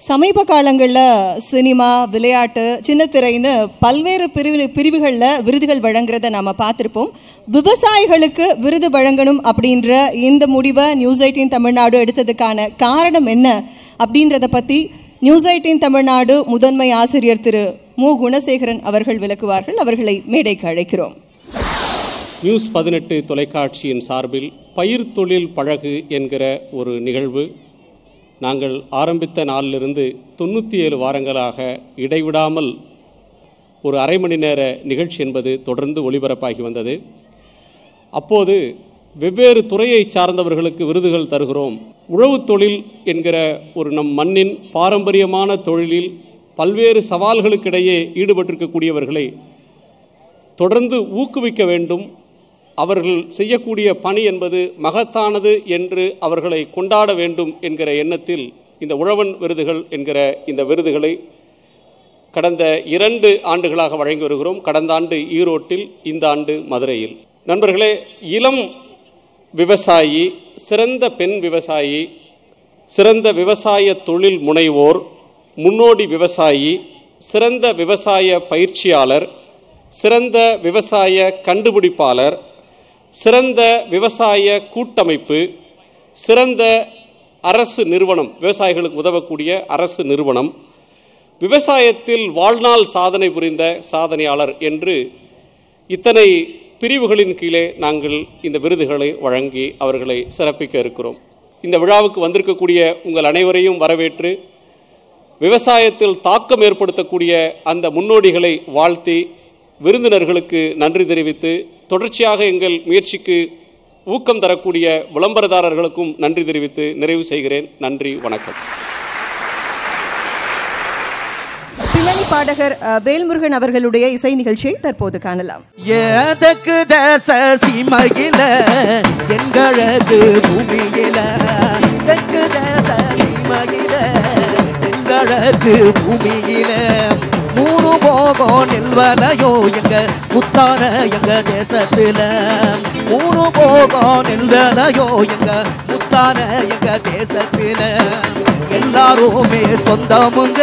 சமீப காலங்களில் சினிமா, விளையாட்டு, சின்னத்திரைன்னு பல்வேறு பிரிவுகளில் விருதுகள் வழங்குறத நாம் பார்த்துருப்போம். விவசாயிகளுக்கு விருது வழங்கணும் அப்படின்ற இந்த முடிவை நியூஸ் 18 தமிழ்நாடு எடுத்ததுக்கான காரணம் என்ன அப்படின்றத பற்றி நியூஸ் 18 தமிழ்நாடு முதன்மை ஆசிரியர் திரு மு. குணசேகரன் அவர்கள் விளக்குவார்கள். அவர்களை மேடைக்கு அழைக்கிறோம். நியூஸ் 18 தொலைக்காட்சியின் சார்பில் பயிர் தொழில் பழகு என்கிற ஒரு நிகழ்வு நாங்கள் ஆரம்பித்த நாளிலிருந்து 97 வாரங்களாக இடைவிடாமல் ஒரு அரை மணி நேர நிகழ்ச்சி என்பது தொடர்ந்து ஒளிபரப்பாகி வந்தது. அப்போது வெவ்வேறு துறையை சார்ந்தவர்களுக்கு விருதுகள் தருகிறோம். உழவு தொழில் என்கிற ஒரு நம் மண்ணின் பாரம்பரியமான தொழிலில் பல்வேறு சவால்களுக்கிடையே ஈடுபட்டிருக்கக்கூடியவர்களை தொடர்ந்து ஊக்குவிக்க வேண்டும். அவர்கள் செய்யக்கூடிய பணி என்பது மகத்தானது என்று அவர்களை கொண்டாட வேண்டும் என்கிற எண்ணத்தில் இந்த உழவன் விருதுகள் என்கிற இந்த விருதுகளை கடந்த 2 ஆண்டுகளாக வழங்கி வருகிறோம். கடந்த ஆண்டு ஈரோட்டில், இந்த ஆண்டு மதுரையில். நண்பர்களே, இளம் விவசாயி, சிறந்த பெண் விவசாயி, சிறந்த விவசாய தொழில் முனைவோர், முன்னோடி விவசாயி, சிறந்த விவசாய பயிற்சியாளர், சிறந்த விவசாய கண்டுபிடிப்பாளர், சிறந்த விவசாய கூட்டமைப்பு, சிறந்த அரசு நிறுவனம், விவசாயிகளுக்கு உதவக்கூடிய அரசு நிறுவனம், விவசாயத்தில் வாழ்நாள் சாதனை புரிந்த சாதனையாளர் என்று இத்தனை பிரிவுகளின் கீழே நாங்கள் இந்த விருதுகளை வழங்கி அவர்களை சிறப்பிக்க இருக்கிறோம். இந்த விழாவுக்கு வந்திருக்கக்கூடிய உங்கள் அனைவரையும் வரவேற்று விவசாயத்தில் தாக்கம் ஏற்படுத்தக்கூடிய அந்த முன்னோடிகளை வாழ்த்தி விருந்தினர்களுக்கு நன்றி தெரிவித்து தொடர்ச்சியாக எங்கள் முயற்சிக்கு ஊக்கம் தரக்கூடிய விளம்பரதாரர்களுக்கும் நன்றி தெரிவித்து நிறைவு செய்கிறேன். நன்றி, வணக்கம். பின்னணி பாடகர் வேல்முருகன் அவர்களுடைய இசை நிகழ்ச்சியை தற்போது காணலாம். ஏதக்கு தேச சீமையில எங்களது பூமியில, தெற்கு தேச சீமையில எங்களது பூமியில, 3 போகம் நெல்வலையோ எங்க முத்தான எங்க தேசத்துல, 3 போகம் நெல்வலையோ எங்க முத்தான எங்க தேசத்துல, எல்லாருமே சொந்தமுங்க,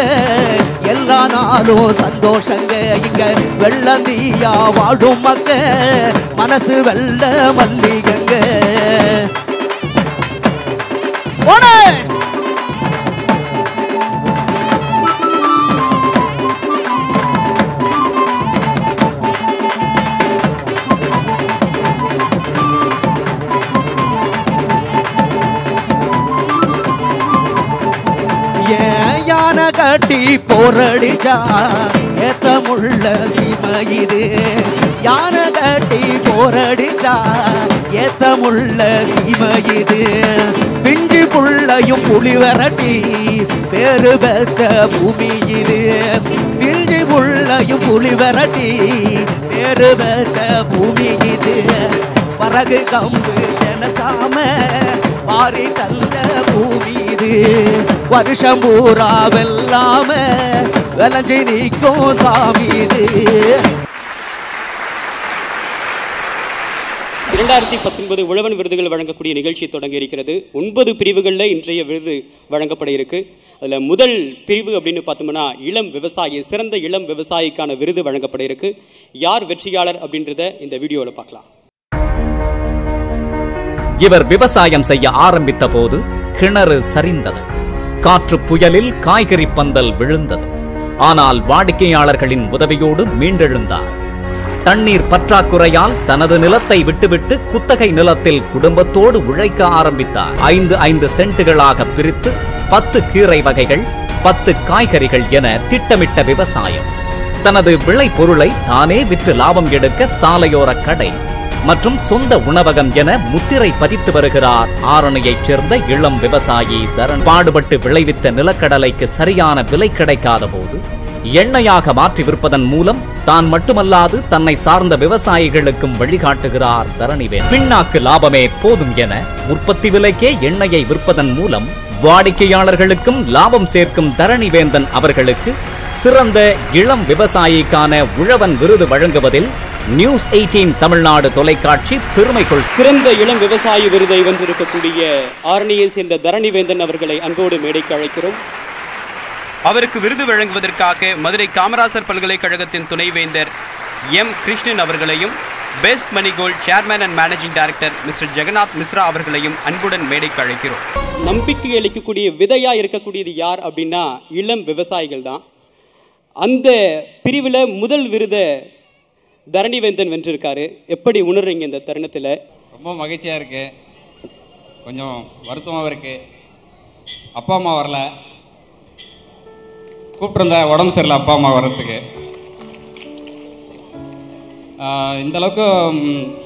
எல்லா நாளும் சந்தோஷங்க, இங்க வெள்ளந்தியா வாடும் மங்க, மனசு வெள்ள மல்லிகங்க. யானை கட்டி போரடிச்சா ஏத்தமுள்ள சீமையிது, யானை கட்டி போரடிச்சா ஏத்தமுள்ள சீமையிது, பிஞ்சு புள்ளையும் புலி வரட்டி பேரு பெற்ற பூமி இது, பிஞ்சு புள்ளையும் புலி வரட்டி பேரு பெற்ற பூமி இது, பறகு கம்பு ஜனசாம மாறி தந்த பூமி இது, வருஷம் பூரா வெல்லாம விளைஞ்சி நிற்கும் சாமி இது. 2019 உழவன் விருதுகள் வழங்கக்கூடிய நிகழ்ச்சி தொடங்கி இருக்கிறது. 9 பிரிவுகளில் இன்றைய விருது வழங்கப்பட இருக்கு. அதில் முதல் பிரிவு அப்படின்னு பார்த்தோம்னா இளம் விவசாயி, சிறந்த இளம் விவசாயிக்கான விருது வழங்கப்பட இருக்கு. யார் வெற்றியாளர் அப்படின்றத இந்த வீடியோவில் பார்க்கலாம். இவர் விவசாயம் செய்ய ஆரம்பித்த போது கிணறு சரிந்தது, காற்று புயலில் காய்கறி பந்தல் விழுந்தது. ஆனால் வாடிக்கையாளர்களின் உதவியோடு மீண்டெழுந்தார். தண்ணீர் பற்றாக்குறையால் தனது நிலத்தை விட்டுவிட்டு குத்தகை நிலத்தில் குடும்பத்தோடு உழைக்க ஆரம்பித்தார். 5 சென்ட்டுகளாக பிரித்து 10 கீரை வகைகள், 10 காய்கறிகள் என திட்டமிட்ட விவசாயம். தனது விளை பொருளை தானே விற்று லாபம் எடுக்க சாலையோர கடை மற்றும் சொந்த உணவகம் என முத்திரை பதித்து வருகிறார் ஆரணியைச் சேர்ந்த இளம் விவசாயி தரண். பாடுபட்டு விளைவித்த நிலக்கடலைக்கு சரியான விலை கிடைக்காத போது எண்ணெயாக மாற்றி விற்பதன் மூலம் தான் மட்டுமல்லாது தன்னை சார்ந்த விவசாயிகளுக்கும் வழிகாட்டுகிறார் தரணிவேந்தன். பின்னாக்கு லாபமே போதும் என உற்பத்தி விலைக்கே எண்ணெயை விற்பதன் மூலம் வாடிக்கையாளர்களுக்கும் லாபம் சேர்க்கும் தரணிவேந்தன் அவர்களுக்கு சிறந்த இளம் விவசாயிக்கான உழவன் விருது வழங்குவதில் நியூஸ் 18 தமிழ்நாடு தொலைக்காட்சி பெருமை கொள். சிறந்த இளம் விவசாயி விருதை வென்றிருக்கக்கூடிய ஆரணியை சேர்ந்த தரணிவேந்தன் அவர்களை அன்போடு மேடைக்கு அழைக்கிறோம். அவருக்கு விருது வழங்குவதற்காக மதுரை காமராசர் பல்கலைக்கழகத்தின் துணைவேந்தர் எம் கிருஷ்ணன் அவர்களையும் best money gold chairman and managing director mister Jagannath Mishra அவர்களையும் அன்புடன் மேடைக்கு அழைக்கிறோம். நம்பிக்கை அளிக்கக்கூடிய விதையா இருக்கக்கூடியது யார் அப்படின்னா இளம் விவசாயிகள் தான். அந்த பிரிவில் முதல் விருதை தரணிவேந்தன் வென்றிருக்காரு. எப்படி உணர்றீங்க இந்த தருணத்தில்? ரொம்ப மகிழ்ச்சியாக இருக்கு, கொஞ்சம் வருத்தமாகவும் இருக்கு. அப்பா அம்மா வரல, கூப்பிட்டுருந்த உடம்பு சரியில்லை அப்பா அம்மா வர்றதுக்கு. இந்த அளவுக்கு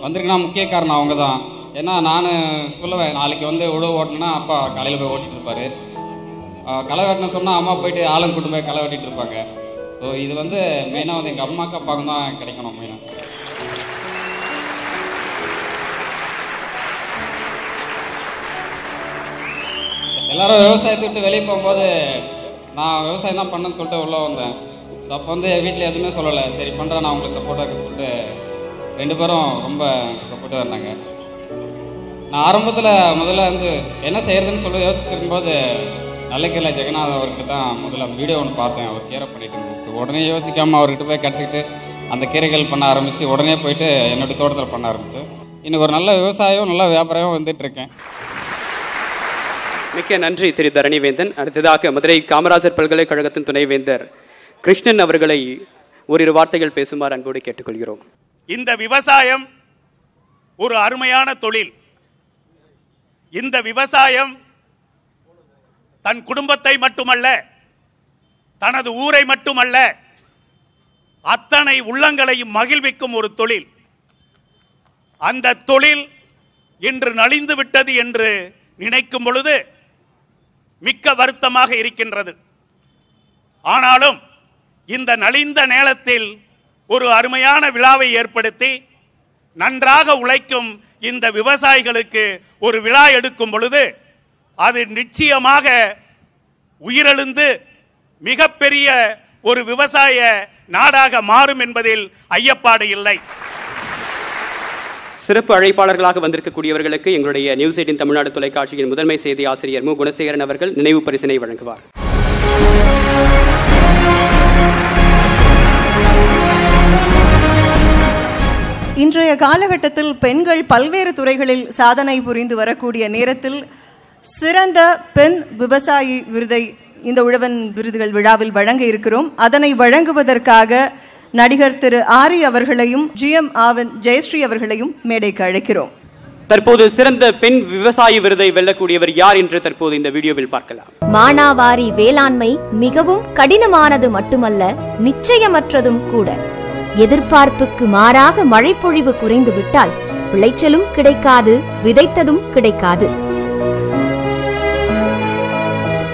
வந்திருக்குன்னா முக்கிய காரணம் அவங்க தான். ஏன்னா நான் சொல்லுவேன், நாளைக்கு வந்து உழவு ஓட்டணுன்னா அப்பா காலையில் போய் ஓட்டிகிட்டு இருப்பார், களை வெட்டணும் சொன்னால் அம்மா போயிட்டு ஆளும் கூட்டு போய் களை வெட்டிகிட்டு இருப்பாங்க. ஸோ இது வந்து மெயினாக வந்து எங்கள் அம்மாவுக்கு அப்பாவுக்கும் தான் கிடைக்கணும் மெயினாக. எல்லாரும் விவசாயத்தை விட்டு வெளியே போகும்போது நான் விவசாயம் தான் பண்ணேன்னு சொல்லிட்டு உள்ளே வந்தேன். அப்போ வந்து வீட்டில் எதுவுமே சொல்லலை, சரி பண்ணுறேன் நான் உங்களுக்கு சப்போர்ட்டாக இருக்குன்னு சொல்லிட்டு 2 பேரும் ரொம்ப சப்போர்ட்டாக இருந்தாங்க. நான் ஆரம்பத்தில் முதல்ல வந்து என்ன செய்யறதுன்னு சொல்லி யோசிச்சிருக்கும்போது நல்லக்கீரை ஜெகநாத் அவர்கிட்ட தான் முதல்ல வீடியோ ஒன்று பார்த்தேன். அவர் கீரை பண்ணிட்டு இருந்துச்சு. உடனே யோசிக்காமல் அவர்கிட்ட போய் கற்றுக்கிட்டு அந்த கீரைகள் பண்ண ஆரம்பித்து உடனே போயிட்டு என்னுடைய தோட்டத்தில் பண்ண ஆரம்பித்தேன். இன்னைக்கு ஒரு நல்ல விவசாயம் நல்ல வியாபாரம் வந்துட்டு இருக்கேன். மிக்க நன்றி திரு தரணிவேந்தன். அடுத்ததாக மதுரை காமராஜர் பல்கலைக்கழகத்தின் துணைவேந்தர் கிருஷ்ணன் அவர்களை ஓரிரு வார்த்தைகள் பேசுமாறு அன்போடு கேட்டுக்கொள்கிறோம். இந்த விவசாயம் ஒரு அருமையான தொழில். இந்த விவசாயம் தன் குடும்பத்தை மட்டுமல்ல, தனது ஊரை மட்டுமல்ல, அத்தனை உள்ளங்களையும் மகிழ்விக்கும் ஒரு தொழில். அந்த தொழில் இன்று நலிந்து விட்டது என்று நினைக்கும் பொழுது மிக்க வருத்தமாக இருக்கின்றது. ஆனாலும் இந்த நலிந்த நேரத்தில் ஒரு அருமையான விழாவை ஏற்படுத்தி நன்றாக உழைக்கும் இந்த விவசாயிகளுக்கு ஒரு விழா எடுக்கும் பொழுது அது நிச்சயமாக உயிரெழுந்து மிகப்பெரிய ஒரு விவசாய நாடாக மாறும் என்பதில் ஐயப்பாடு இல்லை. சிறப்பு அழைப்பாளர்களாக வந்திருக்கக்கூடியவர்களுக்கு எங்களுடைய நியூஸ் 18 தமிழ்நாடு தொலைக்காட்சியின் முதன்மை செய்தி ஆசிரியர் மு குணசேகரன் அவர்கள் நினைவு பரிசினை வழங்குவார். இன்றைய காலகட்டத்தில் பெண்கள் பல்வேறு துறைகளில் சாதனை புரிந்து வரக்கூடிய நேரத்தில் சிறந்த பெண் விவசாயி விருதை இந்த உழவன் விருதுகள் விழாவில் வழங்க இருக்கிறோம். அதனை வழங்குவதற்காக நடிகர் திரு ஆரி அவர்களையும் GM ஆவன் ஜெயஸ்ரீ அவர்களையும் மேடைக்கு அழைக்கிறோம். தற்போது சிறந்த பெண் விவசாயி விருதை வெல்லக்கூடியவர் யார் என்று தற்போது இந்த வீடியோவில் பார்க்கலாம். மானாவாரி வேளாண்மை மிகவும் கடினமானது மட்டுமல்ல, நிச்சயமற்றதும் கூட. எதிர்பார்ப்புக்கு மாறாக மழைப்பொழிவு குறைந்து விட்டால் விளைச்சலும் கிடைக்காது, விதைத்ததும் கிடைக்காது.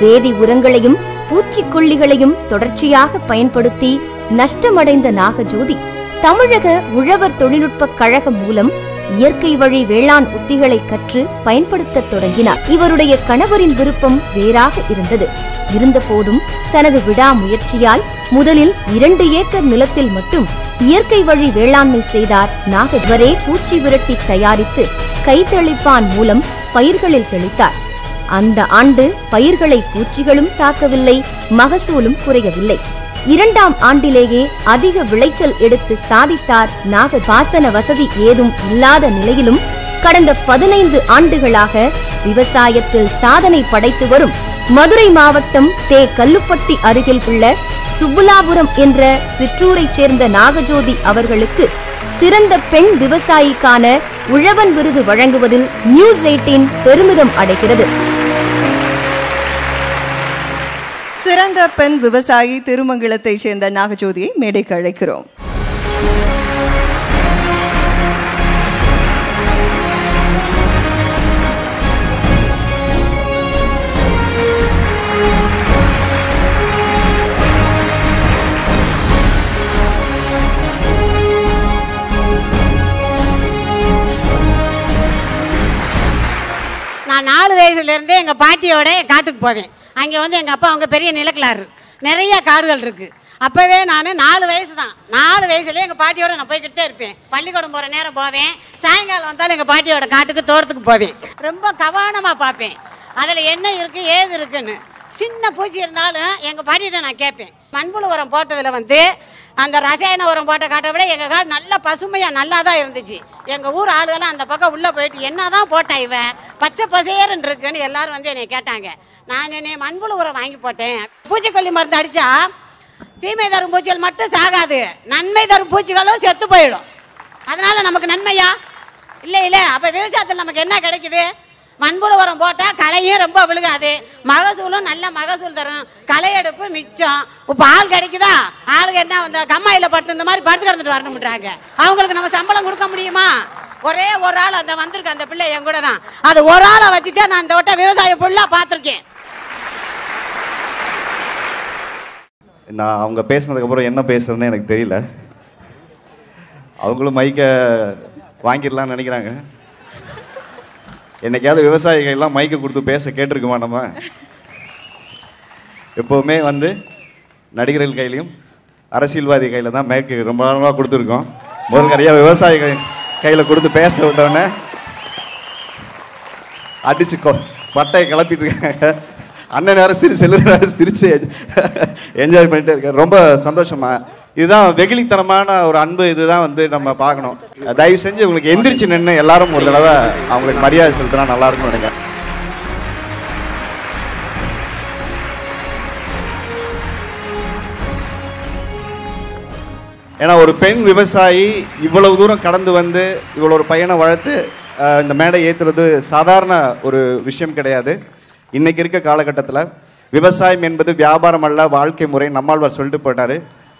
வேதி உரங்களையும் பூச்சிக்கொல்லிகளையும் தொடர்ச்சியாக பயன்படுத்தி நஷ்டமடைந்த நாகஜோதி தமிழக உழவர் தொழில்நுட்ப கழகம் மூலம் இயற்கை வழி வேளாண் உத்திகளை கற்று பயன்படுத்த தொடங்கினார். இவருடைய கணவரின் விருப்பம் வேறாக இருந்தது. இருந்தபோதும் தனது விடாமுயற்சியால் முதலில் 2 ஏக்கர் நிலத்தில் மட்டும் இயற்கை வழி வேளாண்மை செய்தார் நாகஜ்வரே. பூச்சி விரட்டி தயாரித்து கைத்தளிப்பான் மூலம் பயிர்களில் தெளித்தார். அந்த ஆண்டு பயிர்களை பூச்சிகளும் தாக்கவில்லை, மகசூலும் குறையவில்லை. 2ஆம் ஆண்டிலேயே அதிக விளைச்சல் எடுத்து சாதித்தார் நாக. பாசன வசதி ஏதும் இல்லாத நிலையிலும் கடந்த 15 ஆண்டுகளாக விவசாயத்தில் சாதனை படைத்து வரும் மதுரை மாவட்டம் தே கல்லுப்பட்டி அருகில் உள்ள சுப்புலாபுரம் என்ற சிற்றூரைச் சேர்ந்த நாகஜோதி அவர்களுக்கு சிறந்த பெண் விவசாயிக்கான உழவன் விருது வழங்குவதில் நியூஸ் 18 பெருமிதம் அடைகிறது. சிறந்த பெண் விவசாயி திருமங்கலத்தைச் சேர்ந்த நாகஜோதியை மேடைக்கு அழைக்கிறோம். நான் 4 வயசுலேருந்தே எங்கள் பாட்டியோட காட்டுக்கு போவேன். அங்கே வந்து எங்கள் அப்பா அவங்க பெரிய நிலக்கிழாரு, நிறைய காடுகள் இருக்குது. அப்போவே நான் 4 வயசு தான். 4 வயசுலேயே எங்கள் பாட்டியோட நான் போய்கிட்டே இருப்பேன். பள்ளிக்கூடம் போகிற நேரம் போவேன், சாயங்காலம் வந்தாலும் எங்கள் பாட்டியோட காட்டுக்கு தோட்டத்துக்கு போவேன். ரொம்ப கவனமாக பார்ப்பேன் அதில் என்ன இருக்குது ஏது இருக்குன்னு. சின்ன பூச்சி இருந்தாலும் எங்கள் பாட்டிகிட்ட நான் கேட்பேன். மண்புழு உரம் போட்டதில் வந்து அந்த ரசாயன உரம் போட்ட காட்டை விட எங்கள் காடு நல்லா பசுமையாக நல்லா தான் இருந்துச்சு. எங்கள் ஊர் ஆளுகெல்லாம் அந்த பக்கம் உள்ளே போயிட்டு என்ன தான் போட்டான் இவன் பச்சை பசேரன் இருக்குன்னு எல்லாரும் வந்து என்னை கேட்டாங்க. நான் என்னை மண்புழு உரம் வாங்கி போட்டேன். பூச்சிக்கொல்லி மருந்து அடித்தா தீமை தரும் பூச்சிகள் மட்டும் சாகாது, நன்மை தரும் பூச்சிகளும் செத்து போயிடும். அதனால் நமக்கு நன்மையா இல்லை இல்லை. அப்போ விவசாயத்தில் நமக்கு என்ன கிடைக்குது? மண்புழு உரம் போட்டால் களையும் ரொம்ப விழுகாது, மகசூலும் நல்ல மகசூல் தரும், களை எடுப்பு மிச்சம். இப்போ ஆள் கிடைக்குதா? ஆளுக்கு என்ன அந்த கம்மாயில் படுத்து இந்த மாதிரி படுத்து கிடந்துட்டு வரணும்ன்றாங்க. அவங்களுக்கு நம்ம சம்பளம் கொடுக்க முடியுமா? ஒரே ஒரு ஆள் அந்த வந்திருக்கு, அந்த பிள்ளை என் கூட தான். அது ஒரு ஆளை வச்சுட்டே நான் இந்த வட்ட விவசாயம் ஃபுல்லாக பார்த்துருக்கேன். நான் அவங்க பேசினதுக்கப்புறம் என்ன பேசுறதுன்னு எனக்கு தெரியல. அவங்களும் மைக்கை வாங்கிடலான்னு நினைக்கிறாங்க. என்னைக்காவது விவசாயிகள் எல்லாம் மைக்கை கொடுத்து பேச கேட்டிருக்குமா? நம்ம எப்போவுமே வந்து நடிகர்கள் கையிலையும் அரசியல்வாதி கையில் தான் மைக்கு ரொம்ப நாளாக கொடுத்துருக்கோம். முதல் நிறையா விவசாயிகள் கையில் கொடுத்து பேச விட்டோன்னே அடிச்சு பட்டையை கிளப்பிட்டு இருக்காங்க. அண்ணன் நேரம் சிரிச்சு என்ஜாய் பண்ணிட்டு இருக்காரு. ரொம்ப சந்தோஷமா. இதுதான் வெகுளித்தனமான ஒரு அன்பு. இதுதான் வந்து நம்ம பார்க்கணும். தயவு செஞ்சு உங்களுக்கு எந்திரிச்சு நின்று எல்லாரும் ஒரு தடவை அவங்களுக்கு மரியாதை செலுத்தினா நல்லா இருக்கும்னு நினைக்கிறேன். ஏன்னா ஒரு பெண் விவசாயி இவ்வளவு தூரம் கடந்து வந்து இவ்வளோ ஒரு பையனை வளர்த்து இந்த மேடை ஏற்றுறது சாதாரண ஒரு விஷயம் கிடையாது. இன்னைக்கு இருக்க காலகட்டத்தில் விவசாயம் என்பது வியாபாரம் அல்ல, வாழ்க்கை முறை. நம்மாழ்வார் சொல்லிட்டு போட்டாரு,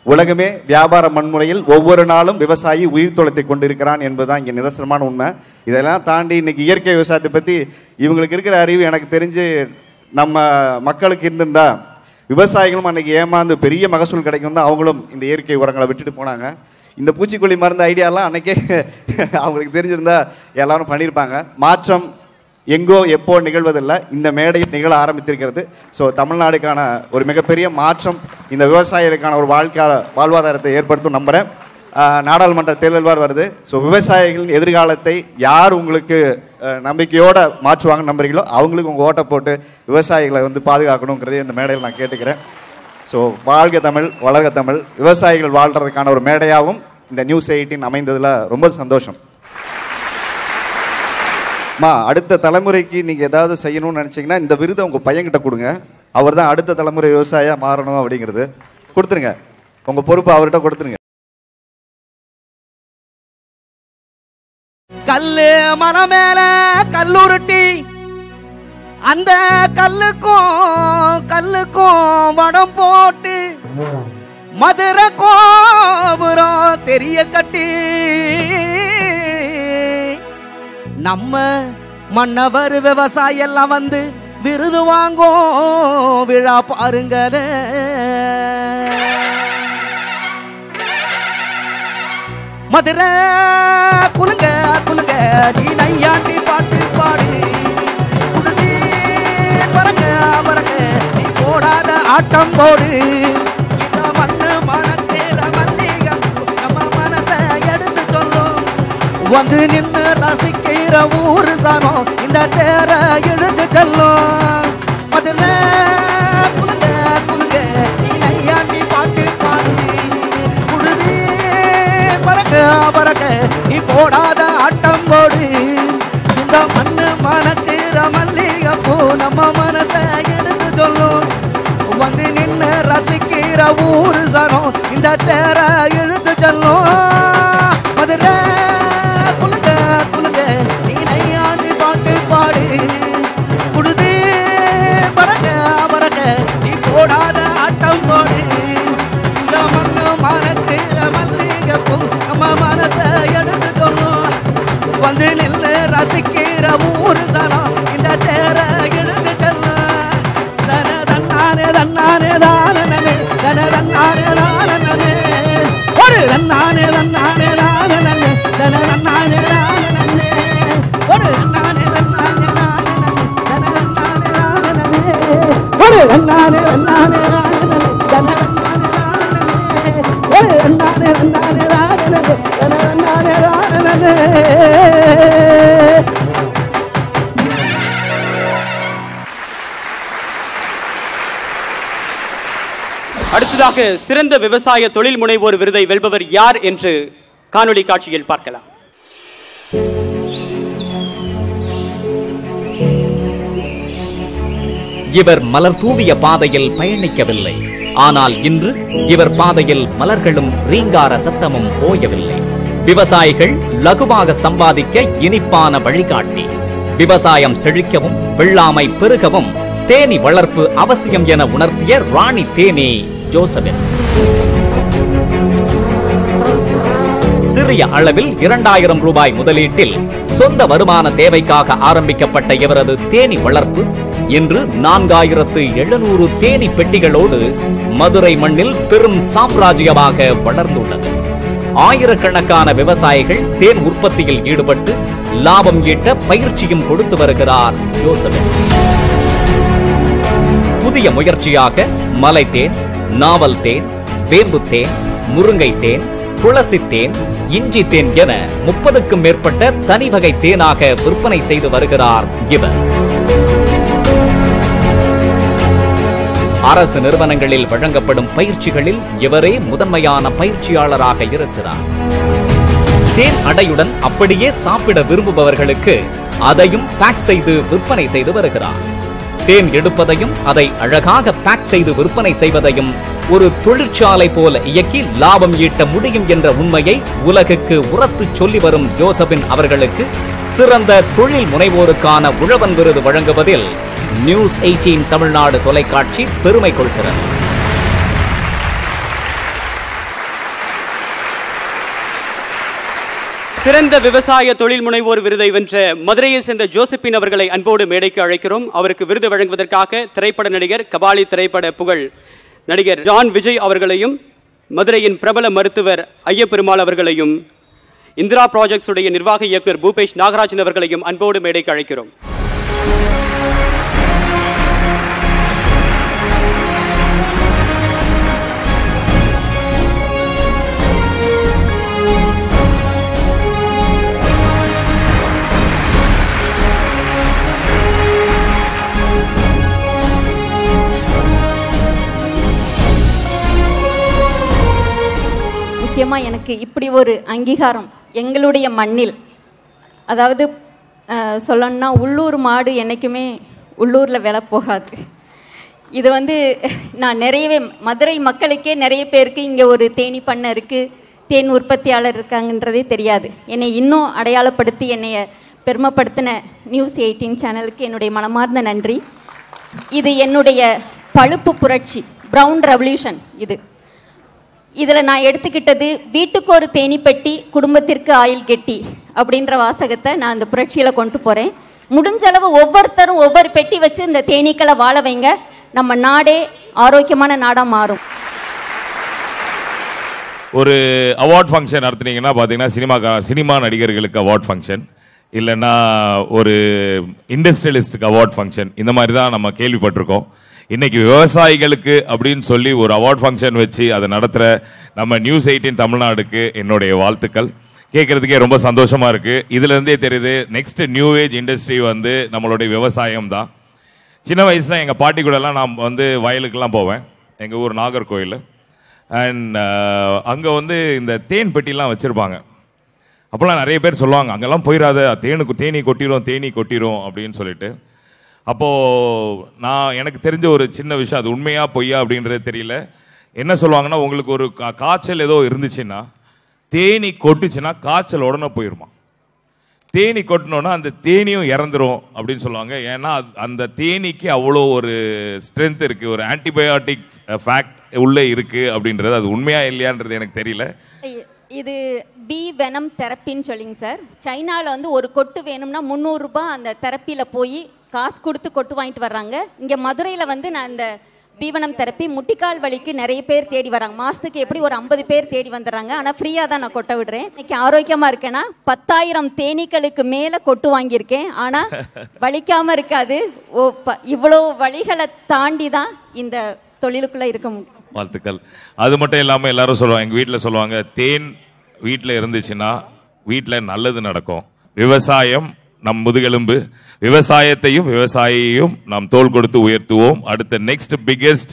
உலகமே வியாபார மண்முறையில் ஒவ்வொரு நாளும் விவசாயி உயிர் தொலைத்தை கொண்டிருக்கிறான் என்பதுதான் இங்கே நிதர்சனமான உண்மை. இதெல்லாம் தாண்டி இன்னைக்கு இயற்கை விவசாயத்தை பற்றி இவங்களுக்கு இருக்கிற அறிவு எனக்கு தெரிஞ்சு நம்ம மக்களுக்கு இருந்திருந்தா விவசாயிகளும் அன்னைக்கு ஏமாந்து பெரிய மகசூல் கிடைக்கும் தான் அவங்களும் இந்த இயற்கை உரங்களை விட்டுட்டு போனாங்க. இந்த பூச்சிக்கொல்லி மருந்து ஐடியாலாம் அன்னைக்கே அவங்களுக்கு தெரிஞ்சிருந்தா எல்லாரும் பண்ணியிருப்பாங்க. மாற்றம் எங்கோ எப்போ நிகழ்வதில்லை, இந்த மேடையில் நிகழ ஆரம்பித்திருக்கிறது. ஸோ தமிழ்நாடுக்கான ஒரு மிகப்பெரிய மாற்றம் இந்த விவசாயிகளுக்கான ஒரு வாழ்வாதாரத்தை ஏற்படுத்தும் நம்புகிறேன். நாடாளுமன்ற தேர்தல் வருது. ஸோ விவசாயிகளின் எதிர்காலத்தை யார் உங்களுக்கு நம்பிக்கையோடு மாற்றுவாங்கன்னு நம்புறீங்களோ அவங்களுக்கு உங்கள் ஓட்டை போட்டு விவசாயிகளை வந்து பாதுகாக்கணுங்கிறதே இந்த மேடையில் நான் கேட்டுக்கிறேன். ஸோ வாழ்க தமிழ், வளர்க தமிழ். விவசாயிகள் வாழ்கிறதுக்கான ஒரு மேடையாகவும் இந்த நியூஸ் 18 அமைந்ததில் ரொம்ப சந்தோஷம். அடுத்த தலைமுறைக்கு நீங்கள் ஏதாவது செய்யணும்னு நினச்சிங்கன்னா இந்த விருதை உங்கள் பையன்கிட்ட கொடுங்க. அவர் தான் அடுத்த தலைமுறை விவசாயியாக மாறணும் அப்படிங்கிறது. கொடுத்துருங்க, உங்கள் பொறுப்பு அவர்கிட்ட கொடுத்துருங்க. கல்லு மன மேல கல்லுருட்டி அந்த கல்லுக்கும் வடம் போட்டு மதுரை கோபுரம் தெரிய கட்டி நம்ம மன்னவர் விவசாயி எல்லாம் வந்து விருது வாங்கும் விழா பாருங்க. மதுரை குலுங்க குலுங்க நீ நையாண்டி பாட்டு பாடு, குடுதி பறக்க பறக்க நீ போடாத ஆட்டம் போடு. இந்த மண்ணு மனத்தேர மல்லிகம் நம்ம மனசை எடுத்து சொல்லும், வந்து நின்று ரசிக்கிற ஊரு சாணம் இந்த தேர எடுத்து செல்லும். மதுரை குலுங்க குலுங்க நீ நையாண்டி பாட்டு பாடு, குடுதி பறக்க பறக்க நீ போடாத ஆட்டம் போடு. இந்த மண்ணு மனக்கிற மல்லிகை பூ நம்ம மனசை எடுத்து சொல்லும், வந்து நின்று ரசிக்கிற ஊரு சனம் இந்த தேர இழுத்து செல்லும். மதுரை குலுங்க குலுங்க நீ நையாண்டி பாட்டு பாடு, குடுதி பறக்க பறக்க நீ போடாத ஆட்டம் போடு. இந்த மண்ணு மனக்கிற மல்லிகை பூ நம்ம மனசை எடுத்து சொல்லும், வந்து நின்று ரசிக்கிற ஊரு சனம் இந்த தேர இழுத்து செல்லும். தன தன்னானே தன்னானே தானே தன தன்னானே தானே ஒரு தன்னானே தன்னானே தானே தன தன்னானே தானே ஒரு தன்னானே தன்னானே தன தன்னானே தானே ஒரு தன்னானே தன்னானே தன தன்னானே ஒரு தன்னானே தன்னானே தன தன்னானே தானே. அடுத்ததாக சிறந்த விவசாய தொழில் முனைவோர் விருதை வெல்பவர் யார் என்று காணொளி காட்சியில் பார்க்கலாம். இவர் மலர் தூவிய பாதையில் பயணிக்கவில்லை. ஆனால் இன்று இவர் பாதையில் மலர்களும் ரீங்கார சத்தமும் ஓயவில்லை. விவசாயிகள் லகுவாக சம்பாதிக்க இனிப்பான வழிகாட்டி, விவசாயம் செழிக்கவும் வெள்ளாமை பெருகவும் தேனி வளர்ப்பு அவசியம் என உணர்த்திய ராணி தேனி ஜோசபின். சிறிய அளவில் 2000 ரூபாய் முதலீட்டில் சொந்த வருமான தேவைக்காக ஆரம்பிக்கப்பட்ட இவரது தேனி வளர்ப்பு இன்று 4700 தேனி பெட்டிகளோடு மதுரை மண்ணில் பெரும் சாம்ராஜ்யமாக வளர்ந்துள்ளது. ஆயிரக்கணக்கான விவசாயிகள் தேன் உற்பத்தியில் ஈடுபட்டு லாபம் ஈட்ட பயிற்சியும் கொடுத்து வருகிறார் ஜோசபின். புதிய முயற்சியாக மலை தேன், நாவல் தேன், வேம்பு தேன், முருங்கை தேன், துளசி தேன், இஞ்சி தேன் என 30க்கும் மேற்பட்ட தனி வகை தேனாக விற்பனை செய்து வருகிறார் இவர். அரசு நிறுவனங்களில் வழங்கப்படும் பயிற்சிகளில் இவரே முதன்மையான பயிற்சியாளராக இருக்கிறார். தேன் அடையுடன் அப்படியே சாப்பிட விரும்புபவர்களுக்கு அதையும் பேக் செய்து விற்பனை செய்து வருகிறார். தேன் எடுப்பதையும் அதை அழகாக பேக் செய்து விற்பனை செய்வதையும் ஒரு தொழிற்சாலை போல இயக்கி லாபம் ஈட்ட முடியும் என்ற உண்மையை உலகுக்கு உரத்து சொல்லி வரும் ஜோசபின் அவர்களுக்கு சிறந்த தொழில் முனைவோருக்கான உழவன் விருது வழங்குவதில் நியூஸ் 18 தமிழ்நாடு தொலைக்காட்சி பெருமை கொள்கிறது. சிறந்த விவசாய தொழில் முனைவோர் விருதை வென்ற மதுரையை சேர்ந்த ஜோசபின் அவர்களை அன்போடு மேடைக்கு அழைக்கிறோம். அவருக்கு விருது வழங்குவதற்காக திரைப்பட நடிகர், கபாலி திரைப்பட புகழ் நடிகர் ஜான் விஜய் அவர்களையும், மதுரையின் பிரபல மருத்துவர் ஐயப்பெருமாள் அவர்களையும், இந்திரா ப்ராஜெக்ட்ஸ் உடைய நிர்வாக இயக்குனர் பூபேஷ் நாகராஜன் அவர்களையும் அன்போடு மேடைக்கு அழைக்கிறோம். முக்கியமாக எனக்கு இப்படி ஒரு அங்கீகாரம் எங்களுடைய மண்ணில், அதாவது சொல்லணும்னா உள்ளூர் மாடு என்றைக்குமே உள்ளூரில் விலை போகாது. இது நான் நிறையவே மதுரை மக்களுக்கே நிறைய பேருக்கு இங்கே ஒரு தேனி பண்ணை இருக்குது, தேன் உற்பத்தியாளர் இருக்காங்கன்றதே தெரியாது. என்னை இன்னும் அடையாளப்படுத்தி என்னைய பெருமைப்படுத்தின நியூஸ் 18 சேனலுக்கு என்னுடைய மனமார்ந்த நன்றி. இது என்னுடைய பழுப்பு புரட்சி, ப்ரௌன் ரெவல்யூஷன். இதில் நான் எடுத்துக்கிட்டது வீட்டுக்கு ஒரு தேனி பெட்டி, குடும்பத்திற்கு ஆயில் கெட்டி அப்படின்ற வாசகத்தை நான் இந்த புரட்சியில் கொண்டு போகிறேன். முடிஞ்சளவு ஒவ்வொருத்தரும் ஒவ்வொரு பெட்டி வச்சு இந்த தேனீக்களை வாழ வைங்க, நம்ம நாடே ஆரோக்கியமான நாடாக மாறும். ஒரு அவார்ட் ஃபங்க்ஷன் நடத்துனீங்கன்னா பார்த்தீங்கன்னா சினிமா நடிகர்களுக்கு அவார்ட் ஃபங்க்ஷன், இல்லைன்னா ஒரு இண்டஸ்ட்ரியலிஸ்ட்டுக்கு அவார்ட் ஃபங்க்ஷன், இந்த மாதிரி தான் நம்ம கேள்விப்பட்டிருக்கோம். இன்னைக்கு விவசாயிகளுக்கு அப்படின்னு சொல்லி ஒரு அவார்ட் ஃபங்க்ஷன் வச்சு அதை நடத்துகிற நம்ம நியூஸ் 18 தமிழ்நாடுக்கு என்னுடைய வாழ்த்துக்கள். கேட்குறதுக்கே ரொம்ப சந்தோஷமாக இருக்குது. இதுலேருந்தே தெரியுது நெக்ஸ்ட் நியூ ஏஜ் இண்டஸ்ட்ரி நம்மளுடைய விவசாயம் தான். சின்ன வயசில் எங்கள் பாட்டி கூடலாம் நான் வயலுக்கெல்லாம் போவேன், எங்கள் ஊர் நாகர்கோவில். அண்ட் அங்கே இந்த தேன் பெட்டிலாம் வச்சுருப்பாங்க. அப்போல்லாம் நிறைய பேர் சொல்லுவாங்க, அங்கெல்லாம் போயிடாத, தேனி கொட்டிரும் அப்படின்னு சொல்லிட்டு. அப்போது எனக்கு தெரிஞ்ச ஒரு சின்ன விஷயம், அது உண்மையா பொய்யா அப்படின்றது தெரியல. என்ன சொல்லுவாங்கன்னா, உங்களுக்கு ஒரு காய்ச்சல் ஏதோ இருந்துச்சுன்னா தேனி கொட்டுச்சுன்னா காய்ச்சல் உடனே போயிருமா, தேனி கொட்டினோன்னா அந்த தேனியும் இறந்துரும் அப்படின்னு சொல்லுவாங்க. ஏன்னா அந்த தேனிக்கு அவ்வளோ ஒரு ஸ்ட்ரென்த் இருக்குது, ஒரு ஆன்டிபயோட்டிக் ஃபேக்ட் உள்ளே இருக்குது அப்படின்றது. அது உண்மையா இல்லையான்றது எனக்கு தெரியல. இது பி வெனம் தெரப்பின்னு சொல்லிங்க சார். சைனாவில் ஒரு கொட்டு வேணும்னா 300 ரூபாய் அந்த தெரப்பியில் போய் காசு கொடுத்து கொட்டு வாங்கிட்டு வர்றாங்க. இங்கே மதுரையில் நான் இந்த பீவனம் தெரப்பி முட்டிக்கால் வலிக்கு நிறைய பேர் தேடி வராங்க. மாதத்துக்கு எப்படி ஒரு 50 பேர் தேடி வந்துடுறாங்க. ஆனால் ஃப்ரீயாக தான் நான் கொட்ட விடுறேன். இன்னைக்கு ஆரோக்கியமாக இருக்கேன்னா 10,000 தேனீக்களுக்கு மேலே கொட்டு வாங்கியிருக்கேன். ஆனால் வலிக்காமல் இருக்காது. இவ்வளோ வழிகளை தாண்டி தான் இந்த தொழிலுக்குள்ளே இருக்க முடியும். வாழ்த்துக்கள். அது மட்டும் இல்லாமல் எல்லாரும் சொல்லுவாங்க, எங்கள் வீட்டில் சொல்லுவாங்க, தேன் வீட்டில் இருந்துச்சுன்னா வீட்டில் நல்லது நடக்கும். விவசாயம் நம் முதுகெலும்பு, விவசாயத்தையும் விவசாயியையும் நாம் தோள் கொடுத்து உயர்த்துவோம். அடுத்த நெக்ஸ்ட் பிகெஸ்ட்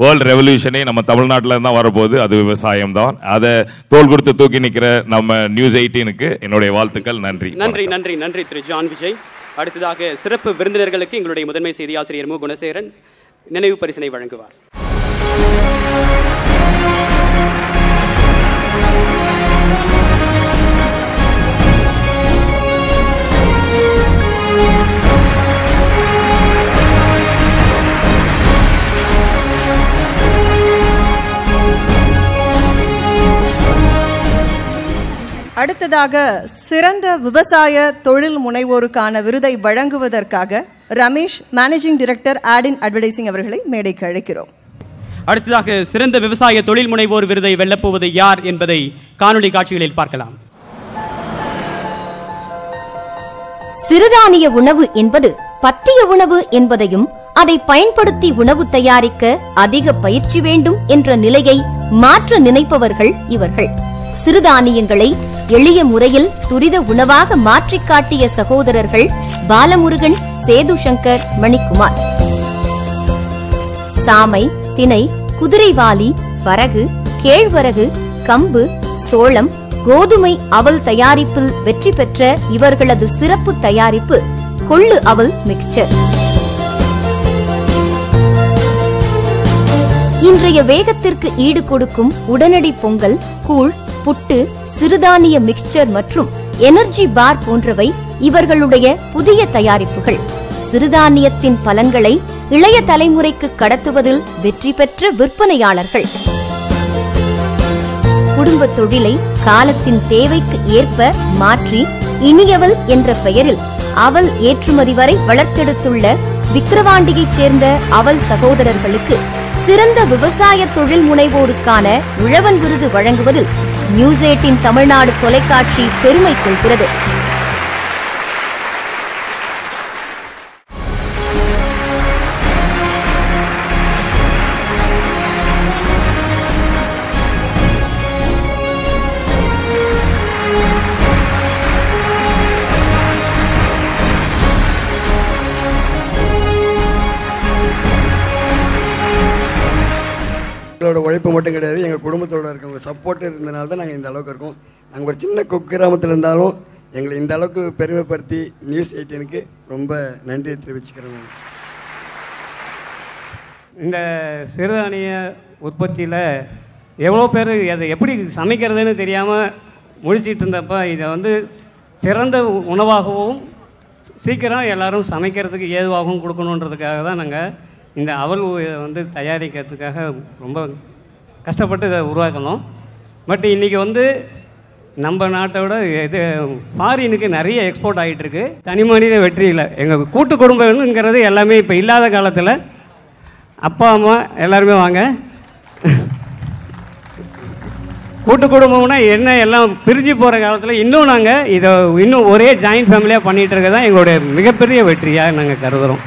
வேர்ல்டு ரெவல்யூஷனே நம்ம தமிழ்நாட்டில் தான் வரப்போகுது, அது விவசாயம் தான். அதை தோள் கொடுத்து தூக்கி நிற்கிற நம்ம நியூஸ் 18க்கு என்னுடைய வாழ்த்துக்கள். நன்றி நன்றி நன்றி நன்றி திரு ஜான் விஜய். அடுத்ததாக சிறப்பு விருந்தினர்களுக்கு எங்களுடைய முதன்மை செய்தி ஆசிரியர் மு குணசேகரன் நினைவு பரிசினை வழங்குவார். அடுத்ததாக சிறந்த விவசாய தொழில் முனைவோருக்கான விருதை வழங்குவதற்காக ரமேஷ், மேனேஜிங் டைரக்டர் ஆடின் அட்வர்டைசிங் அவர்களை மேடைக்கு அழைக்கிறோம். அடுத்ததாக சிறந்த விவசாய தொழில் முனைவோர் விருதை வெல்லப்போவது யார் என்பதை காணொலி காட்சிகளில் பார்க்கலாம். சிறுதானிய உணவு என்பது பத்திய உணவு என்பதையும் அதை பயன்படுத்தி உணவு தயாரிக்க அதிக பயிற்சி வேண்டும் என்ற நிலையை மாற்ற நினைப்பவர்கள் இவர்கள். சிறுதானியங்களை எளிய முறையில் துரித உணவாக மாற்றிக் காட்டிய சகோதரர்கள் பாலமுருகன், சேது சங்கர், மணிக்குமார். சாமை, தினை, குதிரைவாலி, வரகு, கேழ்வரகு, கம்பு, சோளம், கோதுமை அவல் தயாரிப்பில் வெற்றி பெற்ற இவர்களது சிறப்பு தயாரிப்பு கொள்ளு அவல் மிக்சர். இன்றைய வேகத்திற்கு ஈடு கொடுக்கும் உடனடி பொங்கல், கூழ், புட்டு, சிறுதானிய மிக்சர் மற்றும் எனர்ஜி பார் போன்றவை இவர்களுடைய புதிய தயாரிப்புகள். சிறுதானியத்தின் பலன்களை இளைய தலைமுறைக்கு கடத்துவதில் வெற்றி பெற்ற விற்பனையாளர்கள். குடும்ப தொழிலை காலத்தின் தேவைக்கு ஏற்ப மாற்றி இனியவல் என்ற பெயரில் அவல் ஏற்றுமதி வரை வளர்த்தெடுத்துள்ள விக்கிரவாண்டியைச் சேர்ந்த அவல் சகோதரர்களுக்கு சிறந்த விவசாய தொழில் முனைவோருக்கான உழவன் விருது வழங்குவதில் நியூஸ் 18 தமிழ்நாடு தொலைக்காட்சி பெருமை கொள்கிறது. எங்களோட உழைப்பு மட்டும் கிடையாது, எங்கள் குடும்பத்தோட இருக்கவங்க சப்போர்ட் இருந்தனால தான் நாங்கள் இந்த அளவுக்கு இருக்கோம். நாங்கள் ஒரு சின்ன குக்கிராமத்தில் இருந்தாலும் எங்களை இந்த அளவுக்கு பெருமைப்படுத்தி நியூஸ் 18க்கு ரொம்ப நன்றியை தெரிவிச்சுக்கிறேன். இந்த சிறுதானிய உற்பத்தியில் எவ்வளோ பேர் அதை எப்படி சமைக்கிறதுன்னு தெரியாமல் முழிச்சிட்டு இருந்தப்போ இதை வந்து சிறந்த உணவாகவும் சீக்கிரம் எல்லோரும் சமைக்கிறதுக்கு ஏதுவாகவும் கொடுக்கணுன்றதுக்காக தான் நாங்கள் இந்த அவல் வந்து தயாரிக்கிறதுக்காக ரொம்ப கஷ்டப்பட்டு இதை உருவாக்கணும். பட் இன்றைக்கி வந்து நம்ம நாட்டை விட இது ஃபாரினுக்கு நிறைய எக்ஸ்போர்ட் ஆகிட்டுருக்கு. தனி மனித வெற்றி இல்லை, எங்கள் கூட்டு குடும்பங்கிறது எல்லாமே இப்போ இல்லாத காலத்தில் அப்பா அம்மா எல்லாருமே வாங்க. கூட்டு குடும்பம்னா என்ன எல்லாம் பிரிஞ்சு போகிற காலத்தில் இன்னும் நாங்கள் இதை இன்னும் ஒரே ஜாயின்ட் ஃபேமிலியாக பண்ணிகிட்டு இருக்க தான் எங்களுடைய மிகப்பெரிய வெற்றியாக நாங்கள் கருதுகிறோம்.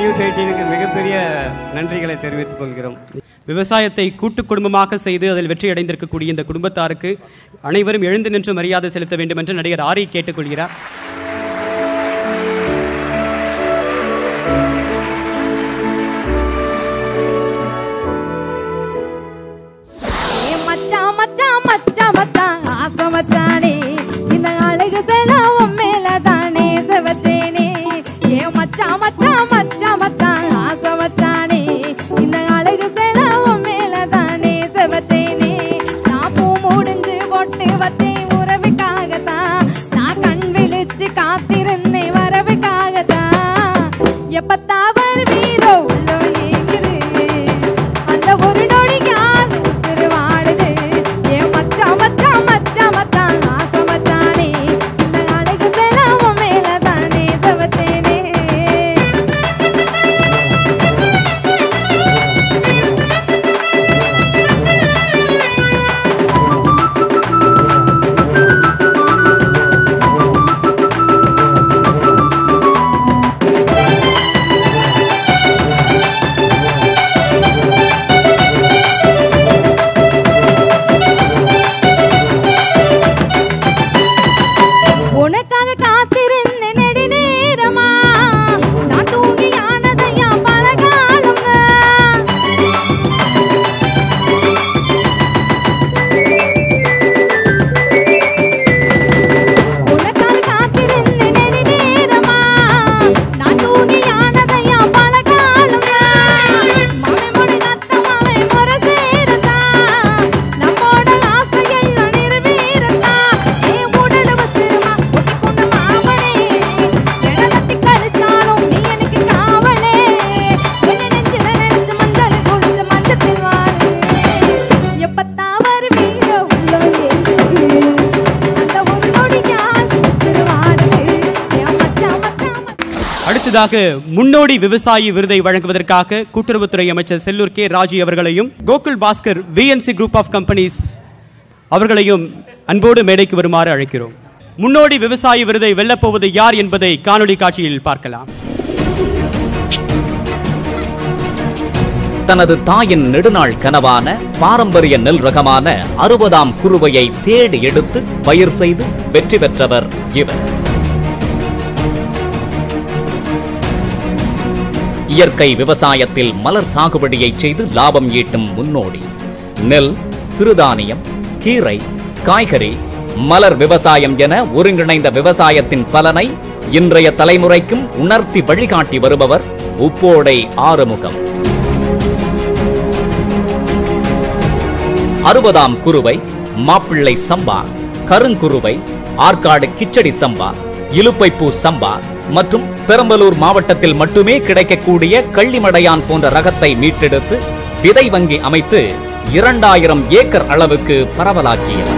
நியூஸ் 18க்கு மிகப்பெரிய நன்றிகளை தெரிவித்துக் கொள்கிறோம். விவசாயத்தை கூட்டு குடும்பமாக செய்து அதில் வெற்றி அடைந்திருக்கக்கூடிய இந்த குடும்பத்தாருக்கு அனைவரும் எழுந்து நின்று மரியாதை செலுத்த வேண்டும் என்று நடிகர் ஆரி கேட்டுக்கொள்கிறார். முடிஞ்சு பொட்டு வத்தை உறவுக்காகத்தான் நான் கண் விழிச்சு அடுத்ததாக முன்னோடி விவசாயி விருதை வழங்குவதற்காக கூட்டுறவுத்துறை அமைச்சர் செல்லூர் கே ராஜு அவர்களையும் Gokul Bhaskar VNC group of companies அவர்களையும் அன்போடு மேடைக்கு வருமாறு அழைக்கிறோம். முன்னோடி விவசாயி விருதை வெல்லப்போவது யார் என்பதை காணொலி காட்சியில் பார்க்கலாம். தனது தாயின் நெடுநாள் கனவான பாரம்பரிய நெல் ரகமான 60ஆம் குருவையை தேடி எடுத்து பயிர் செய்து வெற்றி பெற்றவர் இவர். இயற்கை விவசாயத்தில் மலர் சாகுபடியை செய்து லாபம் ஈட்டும் முன்னோடி. நெல், சிறுதானியம், கீரை, காய்கறி, மலர் விவசாயம் என ஒருங்கிணைந்த விவசாயத்தின் பலனை இன்றைய தலைமுறைக்கும் உணர்த்தி வழிகாட்டி வருபவர் உப்போடை ஆறுமுகம். 60ஆம் குருவை, மாப்பிள்ளை சம்பா, கருங்குருவை, ஆற்காடு கிச்சடி சம்பா, இலுப்பைப்பூ சம்பா மற்றும் பெரம்பலூர் மாவட்டத்தில் மட்டுமே கிடைக்கக்கூடிய கள்ளிமடையான் போன்ற ரகத்தை மீட்டெடுத்து விதை வங்கி அமைத்து 2000 ஏக்கர் அளவுக்கு பரவலாக்கியவர்.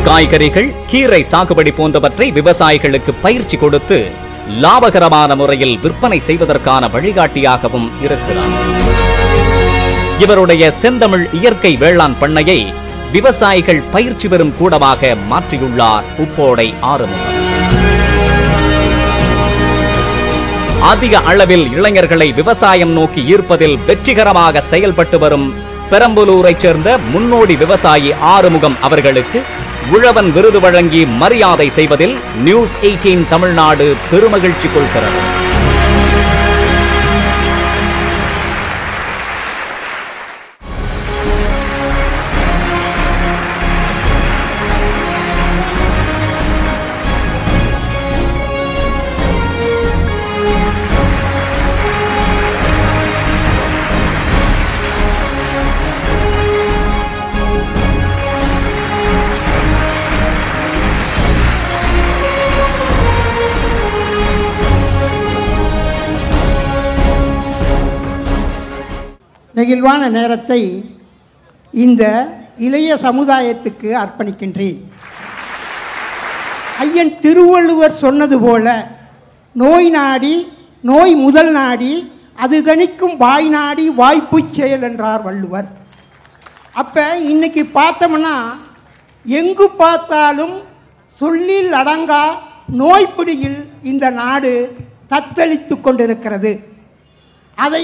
காய்கறிகள், கீரை சாகுபடி போன்றவற்றை விவசாயிகளுக்கு பயிற்சி கொடுத்து லாபகரமான முறையில் விற்பனை செய்வதற்கான வழிகாட்டியாகவும் இருக்கிறார். இவருடைய செந்தமிழ் இயற்கை வேளாண் பண்ணையை விவசாயிகள் பயிற்சி பெறும் கூடமாக மாற்றியுள்ளார் உப்போடை ஆறுமுகம். அதிக அளவில் இளைஞர்களை விவசாயம் நோக்கி ஈர்ப்பதில் வெற்றிகரமாக செயல்பட்டு வரும் பெரம்பலூரைச் சேர்ந்த முன்னோடி விவசாயி ஆறுமுகம் அவர்களுக்கு உழவன் விருது வழங்கி மரியாதை செய்வதில் நியூஸ் 18 தமிழ்நாடு பெருமகிழ்ச்சி கொள்கிறது. நெகிழ்வான நேரத்தை இந்த இளைய சமுதாயத்துக்கு அர்ப்பணிக்கின்றேன். ஐயன் திருவள்ளுவர் சொன்னது போல, நோய் நாடி நோய் முதல் நாடி அது தணிக்கும் வாய் நாடி வாய்ப்பு செயல் என்றார் வள்ளுவர். அப்போ இன்னைக்கு பார்த்தோம்னா எங்கு பார்த்தாலும் சொல்லில் அடங்கா நோய்பிடியில் இந்த நாடு தத்தளித்து கொண்டிருக்கிறது. அதை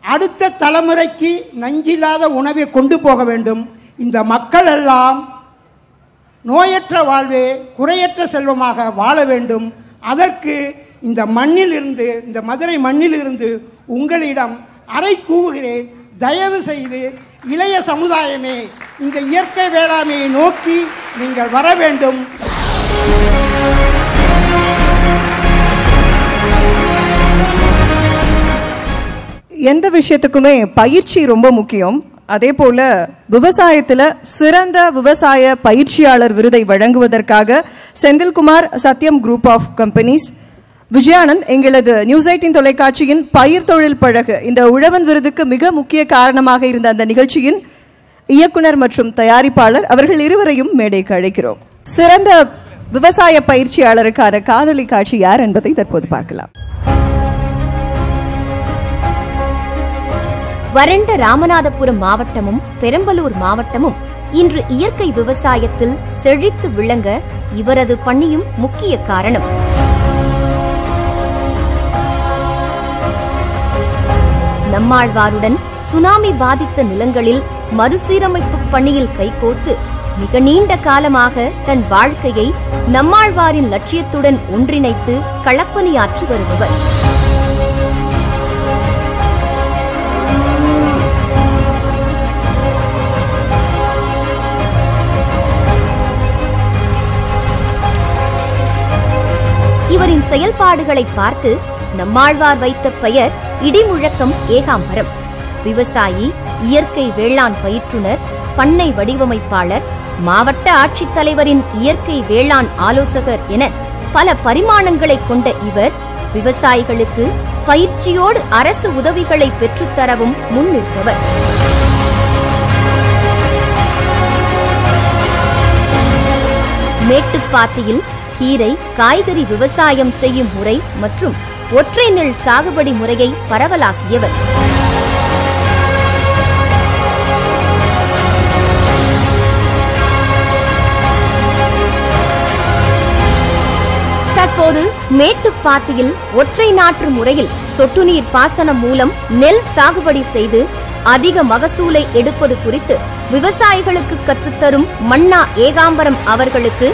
அடுத்த தலைமுறைக்கு நஞ்சில்லாத உணவை கொண்டு போக வேண்டும். இந்த மக்கள் எல்லாம் நோயற்ற வாழ்வே குறையற்ற செல்வமாக வாழ வேண்டும். அதற்கு இந்த மண்ணிலிருந்து, இந்த மதுரை மண்ணிலிருந்து உங்களிடம் அறை கூவுகிறேன். தயவு செய்து இளைய சமுதாயமே இந்த இயற்கை வேளாண்மையை நோக்கி நீங்கள் வர வேண்டும். எந்த விஷயத்துக்குமே பயிற்சி ரொம்ப முக்கியம். அதே போல விவசாயத்தில் சிறந்த விவசாய பயிற்சியாளர் விருதை வழங்குவதற்காக செந்தில்குமார் சத்யம் குரூப் ஆஃப் கம்பெனிஸ் விஜயானந்த் எங்களது நியூஸ் 18 தொலைக்காட்சியின் பயிர் தொழில் பழகு இந்த உழவன் விருதுக்கு மிக முக்கிய காரணமாக இருந்த அந்த நிகழ்ச்சியின் இயக்குனர் மற்றும் தயாரிப்பாளர் அவர்கள் இருவரையும் மேடைக்கு அழைக்கிறோம். சிறந்த விவசாய பயிற்சியாளருக்கான காணொலி காட்சி யார் என்பதை தற்போது பார்க்கலாம். வறண்ட ராமநாதபுரம் மாவட்டமும் பெரம்பலூர் மாவட்டமும் இன்று இயற்கை விவசாயத்தில் செழித்து விளங்க இவரது பணியும் முக்கிய காரணம். நம்மாழ்வாருடன் சுனாமி பாதித்த நிலங்களில் மறுசீரமைப்பு பணியில் கைகோர்த்து மிக நீண்ட காலமாக தன் வாழ்க்கையை நம்மாழ்வாரின் லட்சியத்துடன் ஒன்றிணைத்து களப்பணியாற்றி வருபவர். இவரின் செயல்பாடுகளை பார்த்து நம்மாழ்வார் வைத்த பெயர் இடிமுழக்கம் ஏகாம்பரம். விவசாயி, இயற்கை வேளாண் பயிற்றுனர், பண்ணை வடிவமைப்பாளர், மாவட்ட ஆட்சித்தலைவரின் இயற்கை வேளாண் ஆலோசகர் என பல பரிமாணங்களை கொண்ட இவர் விவசாயிகளுக்கு பயிற்சியோடு அரசு உதவிகளை பெற்றுத்தரவும் முன்னிற்பவர். மேட்டுப்பாத்தியில் கீரை காய்கறி விவசாயம் செய்யும் முறை மற்றும் ஒற்றை நெல் சாகுபடி முறையை பரவலாக்கியவர். தற்போது மேட்டுப்பாத்தியில் ஒற்றை நாற்று முறையில் சொட்டு நீர் பாசனம் மூலம் நெல் சாகுபடி செய்து அதிக மகசூலை எடுப்பது குறித்து விவசாயிகளுக்கு கற்றுத்தரும் மன்னா ஏகாம்பரம் அவர்களுக்கு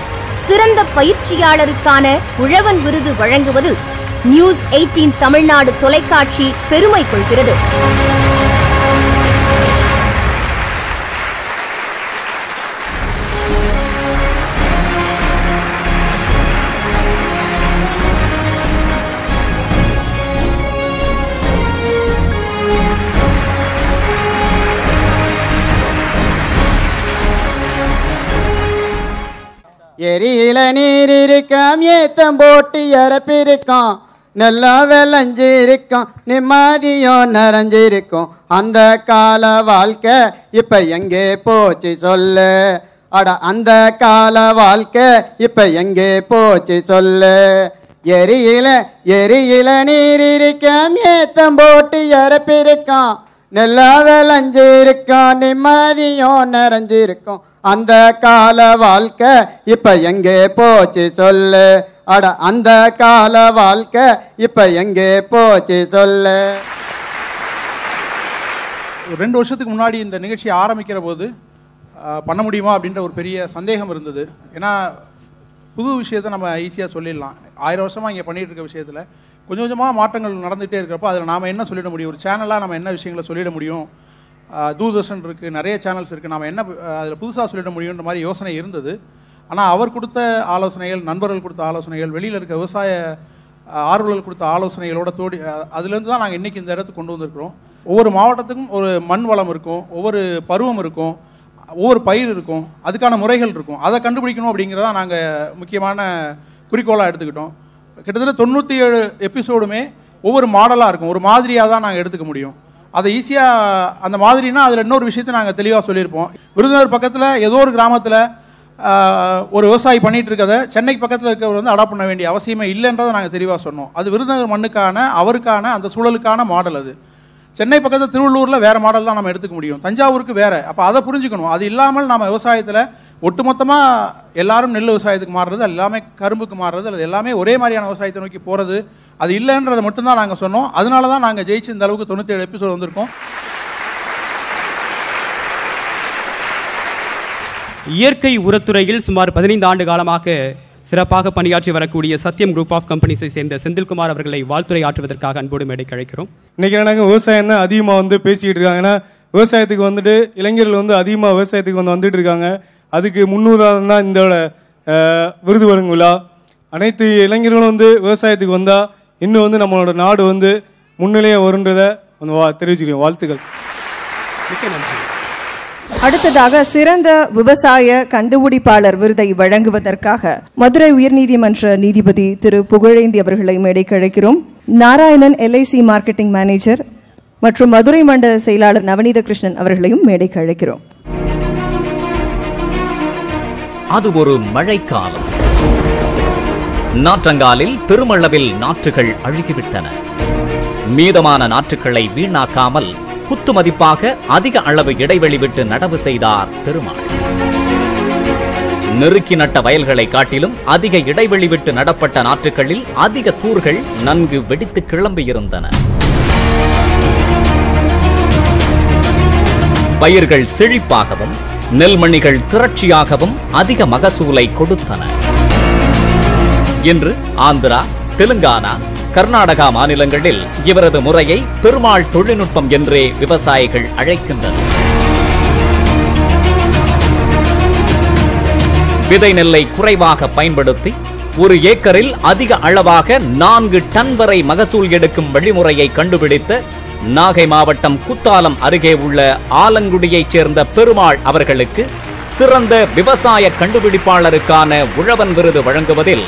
சிறந்த பயிற்சியாளருக்கான உழவன் விருது வழங்குவதில் நியூஸ் 18 தமிழ்நாடு தொலைக்காட்சி பெருமை கொள்கிறது. எரியில நீர் இருக்காம் ஏத்தம் போட்டு இறப்பிருக்கோம் நல்லா விளைஞ்சிருக்கோம் நிம்மதியும் நிறைஞ்சிருக்கும் அந்த கால வாழ்க்கை இப்ப எங்கே போச்சு சொல்லு அட அந்த கால வாழ்க்கை இப்ப எங்கே போச்சு சொல்லு எரியில நீர் இருக்காம் ஏத்தம் போட்டு இறப்பிருக்கோம் நல்லா விளைஞ்சிருக்கோம் நிம்மதியும் நிறைஞ்சிருக்கும் அந்த கால வாழ்க்கை இப்ப எங்கே போச்சு சொல்லு அட அந்த கால வாழ்க்கை இப்ப எங்கே போச்சு சொல்லு. 2 வருஷத்துக்கு முன்னாடி இந்த நிகழ்ச்சியை ஆரம்பிக்கிற போது பண்ண முடியுமா அப்படின்ற ஒரு பெரிய சந்தேகம் இருந்தது. ஏன்னா புது விஷயத்தை நம்ம ஈஸியாக சொல்லிடலாம். 1000 வருஷமாக இங்கே பண்ணிகிட்டு இருக்க விஷயத்தில் கொஞ்சம் கொஞ்சமாக மாற்றங்கள் நடந்துகிட்டே இருக்கிறப்போ அதில் நாம் என்ன சொல்லிட முடியும், ஒரு சேனலாக நம்ம என்ன விஷயங்களை சொல்லிட முடியும், தூர்தர்ஷன் இருக்குது, நிறைய சேனல்ஸ் இருக்குது, நம்ம என்ன அதில் புதுசாக சொல்லிட முடியுன்ற மாதிரி யோசனை இருந்தது. ஆனால் அவர் கொடுத்த ஆலோசனைகள், நண்பர்கள் கொடுத்த ஆலோசனைகள், வெளியில் இருக்க விவசாய ஆர்வலர்கள் கொடுத்த ஆலோசனைகளோட தோடி அதுலேருந்து தான் நாங்கள் இன்றைக்கி இந்த இடத்துக்கு கொண்டு வந்திருக்கிறோம். ஒவ்வொரு மாவட்டத்துக்கும் ஒரு மண் வளம் இருக்கும், ஒவ்வொரு பருவம் இருக்கும், ஒவ்வொரு பயிர் இருக்கும், அதுக்கான முறைகள் இருக்கும். அதை கண்டுபிடிக்கணும் அப்படிங்கிறத நாங்கள் முக்கியமான குறிக்கோளாக எடுத்துக்கிட்டோம். கிட்டத்தட்ட 97 எபிசோடுமே ஒவ்வொரு மாடலாக இருக்கும், ஒரு மாதிரியாக தான் நாங்கள் எடுத்துக்க முடியும். அதை ஈஸியாக அந்த மாதிரினா அதில் இன்னொரு விஷயத்தை நாங்கள் தெளிவாக சொல்லியிருப்போம். விருதுநகர் பக்கத்தில் ஏதோ ஒரு கிராமத்தில் ஒரு விவசாயி பண்ணிகிட்டு இருக்கிறத சென்னைக்கு பக்கத்தில் இருக்கிறவர் வந்து அடாப்ட் பண்ண வேண்டிய அவசியமே இல்லைன்றதை நாங்கள் தெளிவாக சொன்னோம். அது விருதுநகர் மண்ணுக்கான அவருக்கான அந்த சூழலுக்கான மாடல். அது சென்னை பக்கத்தில் திருவள்ளூரில் வேறு மாடல் தான் நம்ம எடுத்துக்க முடியும், தஞ்சாவூருக்கு வேறு. அப்போ அதை புரிஞ்சுக்கணும். அது இல்லாமல் நம்ம விவசாயத்தில் ஒட்டுமொத்தமாக எல்லாரும் நெல் விவசாயத்துக்கு மாறுறது, எல்லாமே கரும்புக்கு மாறுறது, அது எல்லாமே ஒரே மாதிரியான விவசாயத்தை நோக்கி போகிறது அது இல்லைன்றதை மட்டும்தான் நாங்கள் சொன்னோம். அதனால தான் நாங்கள் ஜெயிச்சு இந்த அளவுக்கு 97 எபிசோடு வந்திருக்கோம். இயற்கை உரத்துறையில் சுமார் 15 ஆண்டு காலமாக சிறப்பாக பணியாற்றி வரக்கூடிய சத்தியம் குரூப் ஆஃப் கம்பெனிஸை சேர்ந்த செந்தில்குமார் அவர்களை வாழ்த்துறை ஆற்றுவதற்காக அன்போடு மேடைக்கு அழைக்கிறோம். இன்றைக்கி எனக்கு விவசாயம் தான் அதிகமாக வந்து பேசிக்கிட்டு இருக்காங்க. ஏன்னா விவசாயத்துக்கு வந்துட்டு இளைஞர்கள் வந்து அதிகமாக விவசாயத்துக்கு வந்துட்டு இருக்காங்க. அதுக்கு முன்னுதாரணம் தான் இந்த விருது வழங்கும் விழா. அனைத்து இளைஞர்களும் வந்து விவசாயத்துக்கு வந்தால் இன்னும் வந்து நம்மளோட நாடு வந்து முன்னிலையாக வருன்றதை தெரிவிச்சுக்கிறேன். வாழ்த்துக்கள். மிக்க நன்றி. அடுத்ததாக சிறந்த விவசாய கண்டுபிடிப்பாளர் விருதை வழங்குவதற்காக மதுரை உயர்நீதிமன்ற நீதிபதி திரு புகழேந்தி அவர்களை மேடைக்கு அழைக்கிறோம். நாராயணன் LIC மார்க்கெட்டிங் மேனேஜர் மற்றும் மதுரை மண்டல செயலாளர் நவநீத கிருஷ்ணன் அவர்களையும் மேடைக்கு அழைக்கிறோம். அது ஒரு மழைக்காலம். நாற்றங்காலில் பெருமளவில் நாற்றுகள் அழுகிவிட்டன. மீதமான நாற்றுகளை வீணாக்காமல் குத்து மதிப்பாக அதிக அளவு இடைவெளி விட்டு நடவு செய்தார் பெருமாள். நெருக்கி நட்ட வயல்களை காட்டிலும் அதிக இடைவெளி விட்டு நடப்பட்ட நாற்றுகளில் அதிக தூர்கள் நன்கு வெடித்து கிளம்பியிருந்தன. பயிர்கள் செழிப்பாகவும் நெல்மணிகள் திரட்சியாகவும் அதிக மகசூலை கொடுத்தன. இன்று ஆந்திரா, தெலுங்கானா, கர்நாடகா மாநிலங்களில் இவரது முறையை பெருமாள் தொழில்நுட்பம் என்றே விவசாயிகள் அழைக்கின்றனர். விதை நெல்லை குறைவாக பயன்படுத்தி ஒரு ஏக்கரில் அதிக அளவாக 4 டன் வரை மகசூல் எடுக்கும் வழிமுறையை கண்டுபிடித்த நாகை மாவட்டம் குத்தாலம் அருகே உள்ள ஆலங்குடியைச் சேர்ந்த பெருமாள் அவர்களுக்கு சிறந்த விவசாய கண்டுபிடிப்பாளருக்கான உழவன் விருது வழங்குவதில்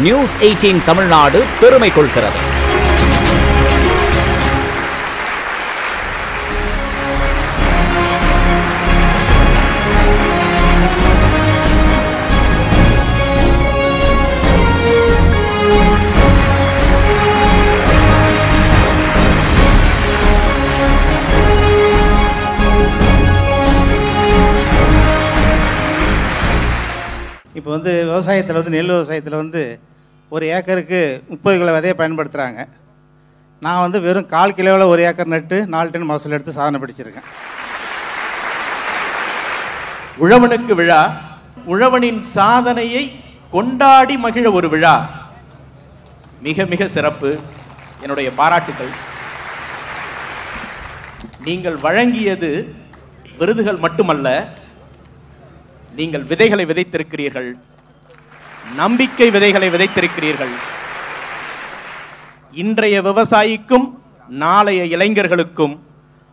நியூஸ் 18 தமிழ்நாடு பெருமை கொள்கிறது. வந்து விவசாயத்தில் வந்து நெல் விவசாயத்தில் வந்து ஒரு ஏக்கருக்கு 30 கிலோ விதையை பயன்படுத்துகிறாங்க. நான் வந்து வெறும் 1/4 கிலோவில் ஒரு ஏக்கர் நட்டு 4 டன் மகசூல் எடுத்து சாதனை படிச்சிருக்கேன். உழவனுக்கு விழா, உழவனின் சாதனையை கொண்டாடி மகிழ ஒரு விழா. மிக மிக சிறப்பு. என்னுடைய பாராட்டுகள். நீங்கள் வழங்கியது விருதுகள் மட்டுமல்ல, நீங்கள் விதைகளை விதைத்திருக்கிறீர்கள், நம்பிக்கை விதைகளை விதைத்திருக்கிறீர்கள். இன்றைய விவசாயிக்கும் நாளைய இளைஞர்களுக்கும்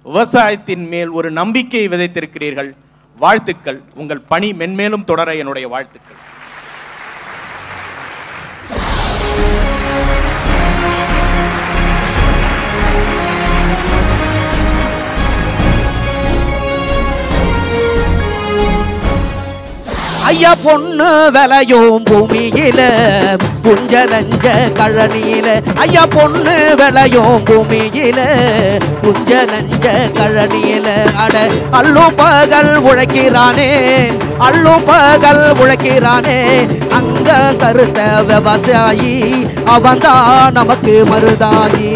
விவசாயத்தின் மேல் ஒரு நம்பிக்கையை விதைத்திருக்கிறீர்கள். வாழ்த்துக்கள். உங்கள் பணி மென்மேலும் தொடர என்னுடைய வாழ்த்துக்கள். ஐயா பொண்ணு விளையும் பூமியில புஞ்ச நஞ்ச கழனியில, ஐயா பொண்ணு விளையும் பூமியில புஞ்ச நஞ்ச கழனியில, அட அள்ளும் பகல் உழைக்கிறானே, அள்ளும் பகல் உழைக்கிறானே, அங்க கருத்த விவசாயி அவன்தான் நமக்கு மருதாயி.